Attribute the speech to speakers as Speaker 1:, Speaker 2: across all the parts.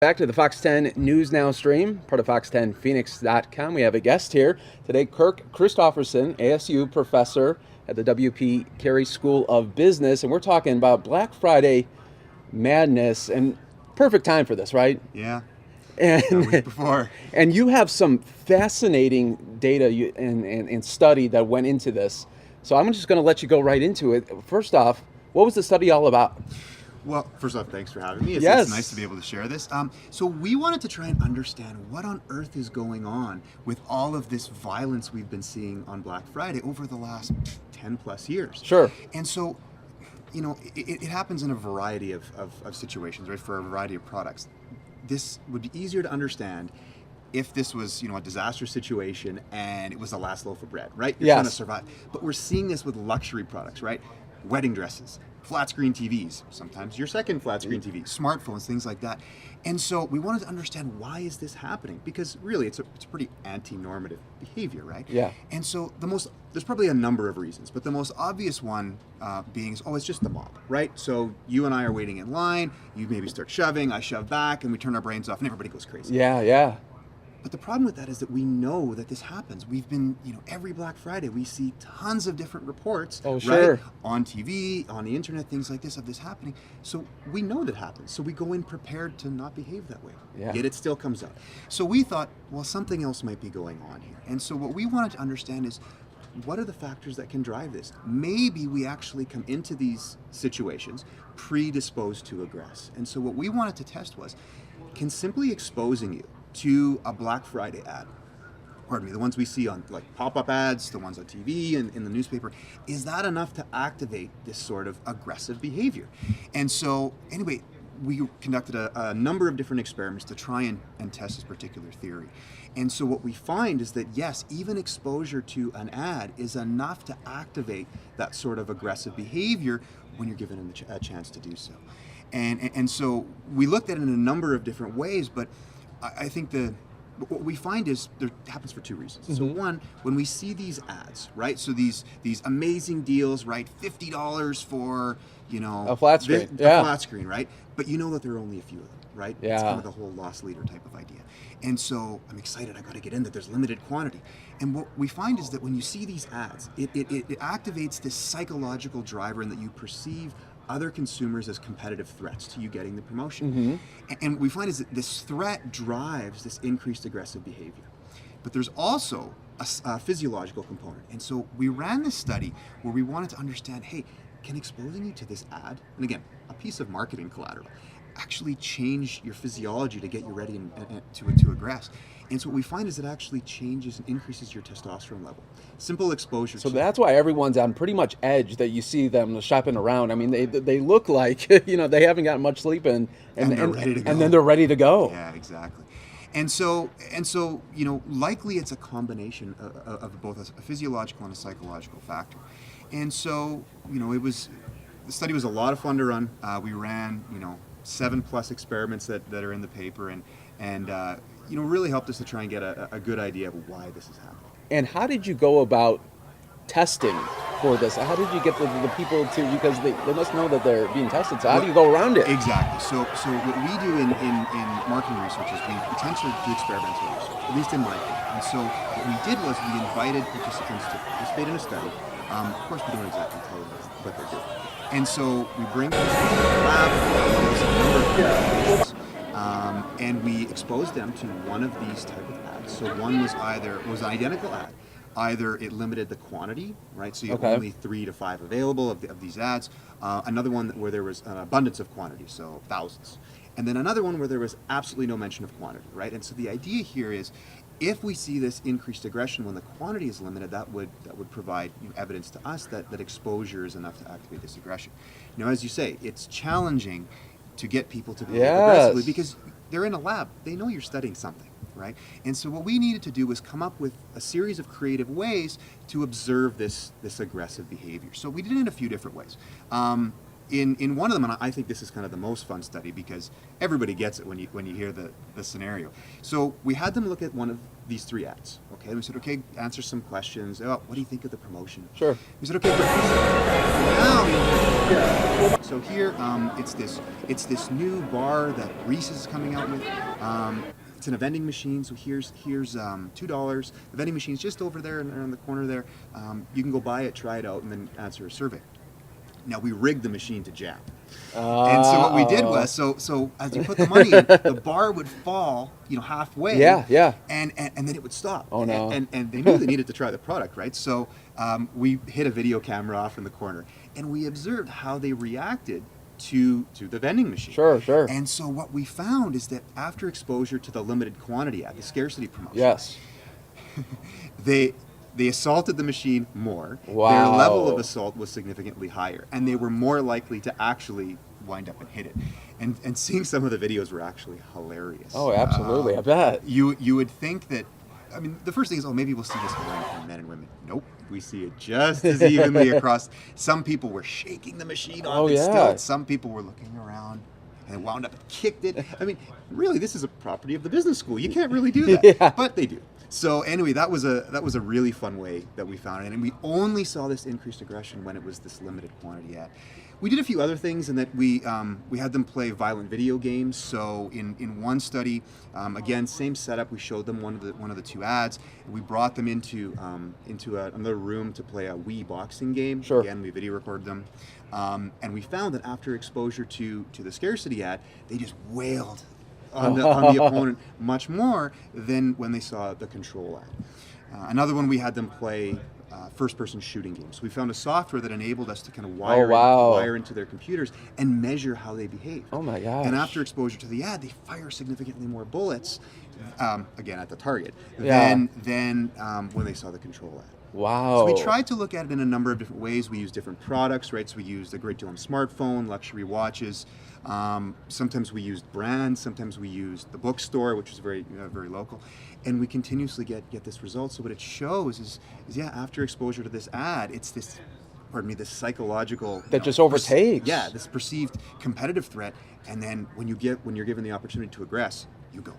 Speaker 1: Back to the Fox 10 News Now stream, part of fox10phoenix.com. We have a guest here today, Kirk Christofferson, ASU professor at the W.P. Carey School of Business, and we're talking about Black Friday madness, and perfect time for this, right?
Speaker 2: Yeah,
Speaker 1: And
Speaker 2: a week before.
Speaker 1: and you have some fascinating data and study that went into this. So I'm just going to let you go right into it. First off, what was the study all about?
Speaker 2: Well, first off, thanks for having me. It's
Speaker 1: Yes.
Speaker 2: nice to be able to share this. So we wanted to try and understand what on earth is going on with all of this violence we've been seeing on Black Friday over the last 10 plus years.
Speaker 1: Sure.
Speaker 2: And so, it happens in a variety of situations, right, for a variety of products. This would be easier to understand if this was, a disastrous situation and it was the last loaf of bread, right? You're trying to survive. But we're seeing this with luxury products, right? Wedding dresses, flat screen TVs, sometimes your second flat screen TV, smartphones, things like that. And so we wanted to understand, why is this happening? Because really it's a pretty anti-normative behavior, right?
Speaker 1: Yeah.
Speaker 2: And so there's probably a number of reasons, but the most obvious one being is, it's just the mob, right? So you and I are waiting in line, you maybe start shoving, I shove back, and we turn our brains off and everybody goes crazy.
Speaker 1: Yeah.
Speaker 2: But the problem with that is that we know that this happens. We've been, every Black Friday, we see tons of different reports, right? On TV, on the internet, things like this, of this happening. So we know that happens. So we go in prepared to not behave that way.
Speaker 1: Yeah.
Speaker 2: Yet it still comes up. So we thought, well, something else might be going on here. And so what we wanted to understand is, what are the factors that can drive this? Maybe we actually come into these situations predisposed to aggress. And so what we wanted to test was, can simply exposing you to a Black Friday ad, the ones we see on like pop-up ads, the ones on TV and in the newspaper, is that enough to activate this sort of aggressive behavior? And so anyway, we conducted a number of different experiments to try and test this particular theory. And so what we find is that yes, even exposure to an ad is enough to activate that sort of aggressive behavior when you're given a chance to do so. And so we looked at it in a number of different ways, but I think what we find is there happens for two reasons. Mm-hmm. So one, when we see these ads, right? So these amazing deals, right? $50 for,
Speaker 1: a flat screen.
Speaker 2: A flat screen, right? But you know that there are only a few of them, right?
Speaker 1: Yeah.
Speaker 2: It's kind of the whole loss leader type of idea. And so I'm excited, I got to get in that there's limited quantity. And what we find is that when you see these ads, it activates this psychological driver in that you perceive other consumers as competitive threats to you getting the promotion. Mm-hmm. And what we find is that this threat drives this increased aggressive behavior. But there's also a physiological component. And so we ran this study where we wanted to understand, hey, can exposing you to this ad, and again, a piece of marketing collateral, actually change your physiology to get you ready to aggress? And so what we find is it actually changes and increases your testosterone level. Simple exposure.
Speaker 1: So that's why everyone's on pretty much edge that you see them shopping around. I mean, they look like, they haven't gotten much sleep and
Speaker 2: they're ready to go.
Speaker 1: And then they're ready to go.
Speaker 2: Yeah, exactly. And so, likely it's a combination of both a physiological and a psychological factor. And so, the study was a lot of fun to run. We ran, 7+ experiments that are in the paper, and really helped us to try and get a good idea of why this is happening.
Speaker 1: And how did you go about testing for this? How did you get the people to, because they must know that they're being tested, so how do you go around it?
Speaker 2: Exactly. So what we do in marketing research is we tend to do experimental research, at least in my field. And so what we did was we invited participants to participate in a study. Of course, we don't exactly tell them what they're doing. And so we bring them to the lab, and we expose them to one of these type of ads. So one was an identical ad. Either it limited the quantity, right? So you have only 3 to 5 available of these ads. Another one where there was an abundance of quantity, so thousands. And then another one where there was absolutely no mention of quantity, right? And so the idea here is, if we see this increased aggression when the quantity is limited, that would provide evidence to us that exposure is enough to activate this aggression. Now, as you say, it's challenging to get people to behave aggressively because they're in a lab. They know you're studying something, right? And so what we needed to do was come up with a series of creative ways to observe this aggressive behavior. So we did it in a few different ways. in one of them, and I think this is kind of the most fun study because everybody gets it when you hear the scenario. So we had them look at one of these 3 ads. Okay, we said, okay, answer some questions. Oh, what do you think of the promotion?
Speaker 1: Sure.
Speaker 2: We said, okay, now, so here it's this new bar that Reese is coming out with. It's in a vending machine, so here's $2. The vending machine's just over there in the corner there. You can go buy it, try it out, and then answer a survey. Now we rigged the machine to jab. And so what we did was, so as you put the money in, the bar would fall, halfway.
Speaker 1: Yeah.
Speaker 2: And then it would stop.
Speaker 1: Oh no.
Speaker 2: And they knew they needed to try the product, right? So we hit a video camera off in the corner, and we observed how they reacted to the vending machine.
Speaker 1: Sure.
Speaker 2: And so what we found is that after exposure to the limited quantity ad, the scarcity promotion,
Speaker 1: Yes.
Speaker 2: they assaulted the machine more.
Speaker 1: Wow.
Speaker 2: Their level of assault was significantly higher, and they were more likely to actually wind up and hit it. And seeing some of the videos were actually hilarious.
Speaker 1: Oh, absolutely. I bet.
Speaker 2: You would think that, I mean, the first thing is, maybe we'll see this going for men and women. Nope. We see it just as evenly across. Some people were shaking the machine off its stilts. Some people were looking around and wound up and kicked it. I mean, really, this is a property of the business school. You can't really do that, but they do. So anyway, that was a really fun way that we found it, and we only saw this increased aggression when it was this limited quantity ad. We did a few other things in that we had them play violent video games. So in one study, again, same setup. We showed them one of the 2 ads. And we brought them into another room to play a Wii boxing game.
Speaker 1: Sure.
Speaker 2: Again, we video recorded them, and we found that after exposure to the scarcity ad, they just wailed on the opponent much more than when they saw the control ad. Another one, we had them play first-person shooting games. We found a software that enabled us to kind of wire into their computers and measure how they behave.
Speaker 1: Oh my gosh.
Speaker 2: And after exposure to the ad, they fire significantly more bullets, again at the target, than when they saw the control ad.
Speaker 1: Wow.
Speaker 2: So we tried to look at it in a number of different ways. We used different products, right? So we used a great deal on smartphone, luxury watches. Sometimes we used brands. Sometimes we used the bookstore, which is very local. And we continuously get this result. So what it shows is after exposure to this ad, it's this psychological
Speaker 1: that just overtakes.
Speaker 2: This perceived competitive threat. And then when you're given the opportunity to aggress, you go.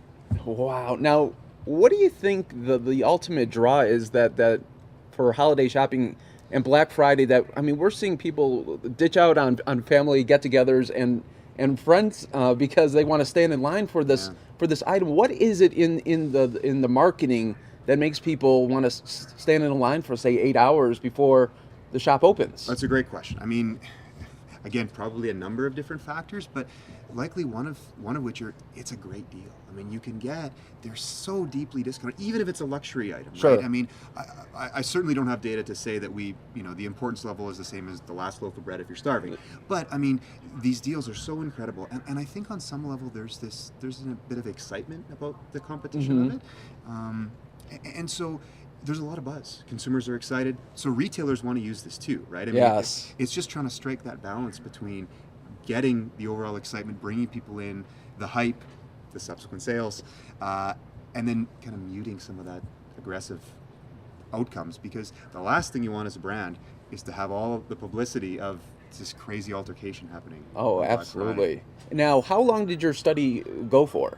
Speaker 1: Wow. Now, what do you think the ultimate draw is that for holiday shopping and Black Friday? That, I mean, we're seeing people ditch out on family get-togethers and friends because they want to stand in line for this item. What is it in the marketing that makes people want to stand in a line for, say, 8 hours before the shop opens?
Speaker 2: That's a great question. I mean, again, probably a number of different factors, but likely one of which it's a great deal. I mean, they're so deeply discounted, even if it's a luxury item,
Speaker 1: Sure.
Speaker 2: right? I mean, I certainly don't have data to say that the importance level is the same as the last loaf of bread if you're starving. But I mean, these deals are so incredible, and I think on some level there's a bit of excitement about the competition of it, and so there's a lot of buzz. Consumers are excited, so retailers want to use this too, right? I mean,
Speaker 1: yes.
Speaker 2: It's just trying to strike that balance between getting the overall excitement, bringing people in, the hype, the subsequent sales, and then kind of muting some of that aggressive outcomes, because the last thing you want as a brand is to have all of the publicity of this crazy altercation happening.
Speaker 1: Oh, absolutely. Now, how long did your study go for?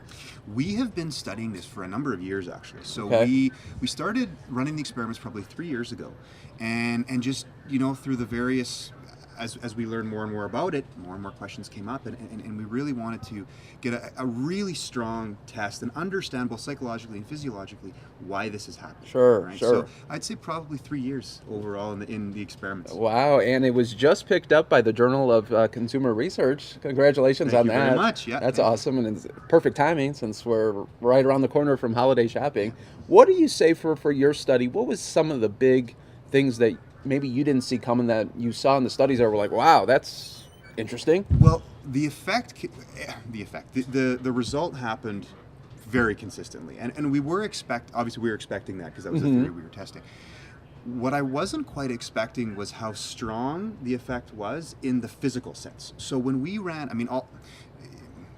Speaker 2: We have been studying this for a number of years, actually. So
Speaker 1: Okay.
Speaker 2: we started running the experiments probably 3 years ago, and just through the various, as we learned more and more about it, more and more questions came up, and we really wanted to get a really strong test and understand both psychologically and physiologically why this is happening.
Speaker 1: Sure,
Speaker 2: right?
Speaker 1: sure.
Speaker 2: So I'd say probably 3 years overall in the experiments.
Speaker 1: Wow, and it was just picked up by the Journal of Consumer Research. Congratulations on that.
Speaker 2: Thank you very much. Yeah,
Speaker 1: that's awesome, and it's perfect timing since we're right around the corner from holiday shopping. What do you say for your study? What was some of the big things that maybe you didn't see coming that you saw in the studies that were like, wow, that's interesting?
Speaker 2: Well, the result happened very consistently, and we were expecting that because that was the theory we were testing. What I wasn't quite expecting was how strong the effect was in the physical sense. So when we ran, I mean,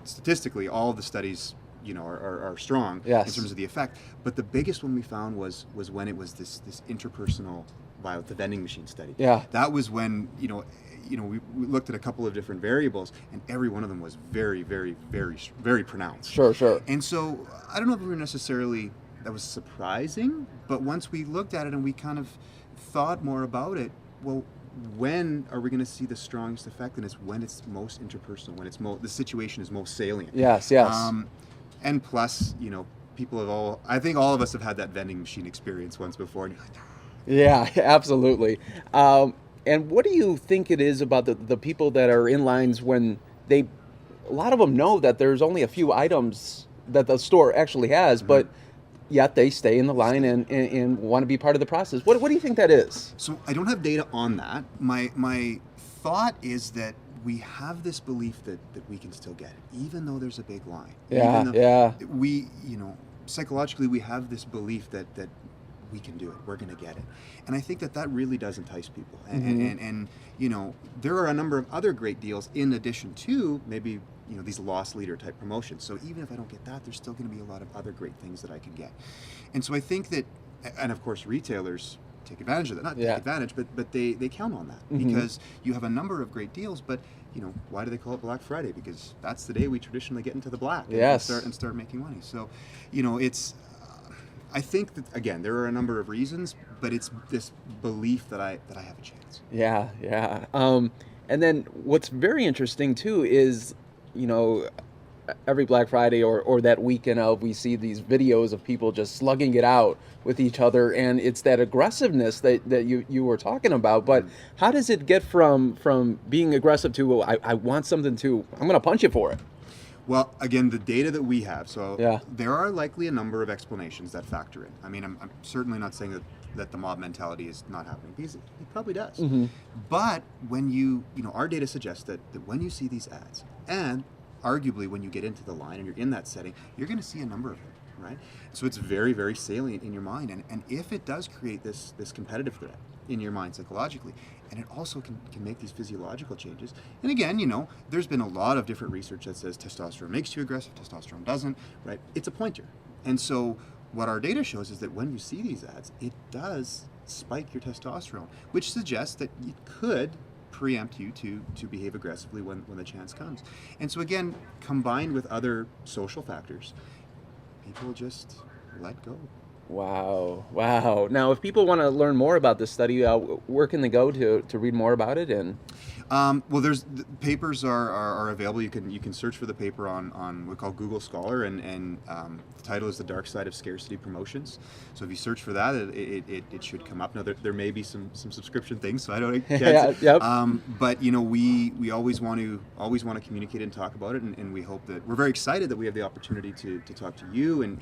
Speaker 2: statistically, all of the studies are strong in terms of the effect, but the biggest one we found was when it was this interpersonal violence, the vending machine study.
Speaker 1: Yeah.
Speaker 2: That was when we looked at a couple of different variables, and every one of them was very, very, very, very pronounced.
Speaker 1: Sure.
Speaker 2: And so I don't know if we were necessarily, that was surprising, but once we looked at it and we kind of thought more about it, well, when are we going to see the strongest effect? And it's when it's most interpersonal, when it's the situation is most salient.
Speaker 1: Yes.
Speaker 2: And plus, people have I think all of us have had that vending machine experience once before. And you're like,
Speaker 1: Yeah, absolutely. And what do you think it is about the people that are in lines when a lot of them know that there's only a few items that the store actually has, but yet they stay in the line and want to be part of the process. What do you think that is?
Speaker 2: So I don't have data on that. My thought is that we have this belief that we can still get it, even though there's a big line.
Speaker 1: Yeah.
Speaker 2: We, psychologically, we have this belief that we can do it. We're going to get it. And I think that really does entice people. And there are a number of other great deals in addition to maybe, these loss leader type promotions. So even if I don't get that, there's still going to be a lot of other great things that I can get. And so I think that, and of course, retailers take advantage of that. Not take advantage, but they count on that because you have a number of great deals. But why do they call it Black Friday? Because that's the day we traditionally get into the black and start making money. So, it's. I think that again there are a number of reasons, but it's this belief that I have a chance.
Speaker 1: Yeah. And then what's very interesting too is, every Black Friday or that weekend of, we see these videos of people just slugging it out with each other, and it's that aggressiveness that you were talking about. But how does it get from being aggressive to, well, I want something, to I'm going to punch you for it?
Speaker 2: Well, again, the data that we have, so there are likely a number of explanations that factor in. I mean, I'm certainly not saying that the mob mentality is not happening, because it probably does. But when our data suggests that when you see these ads, and arguably when you get into the line and you're in that setting, you're going to see a number of them, right? So it's very, very salient in your mind. And if it does create this competitive threat in your mind psychologically, and it also can make these physiological changes. And again, there's been a lot of different research that says testosterone makes you aggressive, testosterone doesn't, right? It's a pointer. And so what our data shows is that when you see these ads, it does spike your testosterone, which suggests that it could preempt you to behave aggressively when the chance comes. And so again, combined with other social factors, people just let go.
Speaker 1: Wow. Now, if people want to learn more about this study, where can they go to read more about it? And
Speaker 2: well, the papers are available. You can search for the paper on what we call Google Scholar, and the title is "The Dark Side of Scarcity Promotions." So if you search for that, it should come up. Now there may be some subscription things, so I don't. But we always want to communicate and talk about it, and we hope that we're very excited that we have the opportunity to talk to you and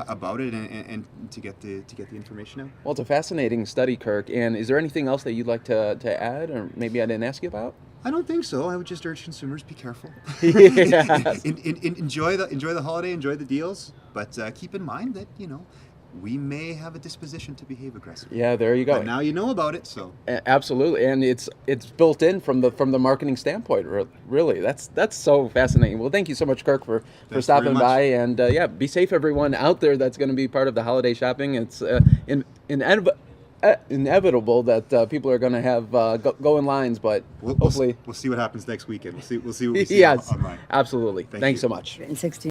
Speaker 2: about it and to get the information out.
Speaker 1: Well, it's a fascinating study, Kirk. And is there anything else that you'd like to add, or maybe I didn't ask you about?
Speaker 2: I don't think so. I would just urge consumers, be careful.
Speaker 1: Yes.
Speaker 2: Enjoy the holiday, enjoy the deals, but keep in mind that we may have a disposition to behave aggressively.
Speaker 1: Yeah, there you go.
Speaker 2: But now you know about it, so
Speaker 1: absolutely, and it's built in from the marketing standpoint. Really, that's so fascinating. Well, thank you so much, Kirk, for stopping by, and be safe, everyone out there that's going to be part of the holiday shopping. It's inevitable that people are going to have go in lines, but hopefully
Speaker 2: we'll see what happens next weekend. We'll see what we see
Speaker 1: yes,
Speaker 2: online.
Speaker 1: absolutely. Thanks so much.
Speaker 3: In 16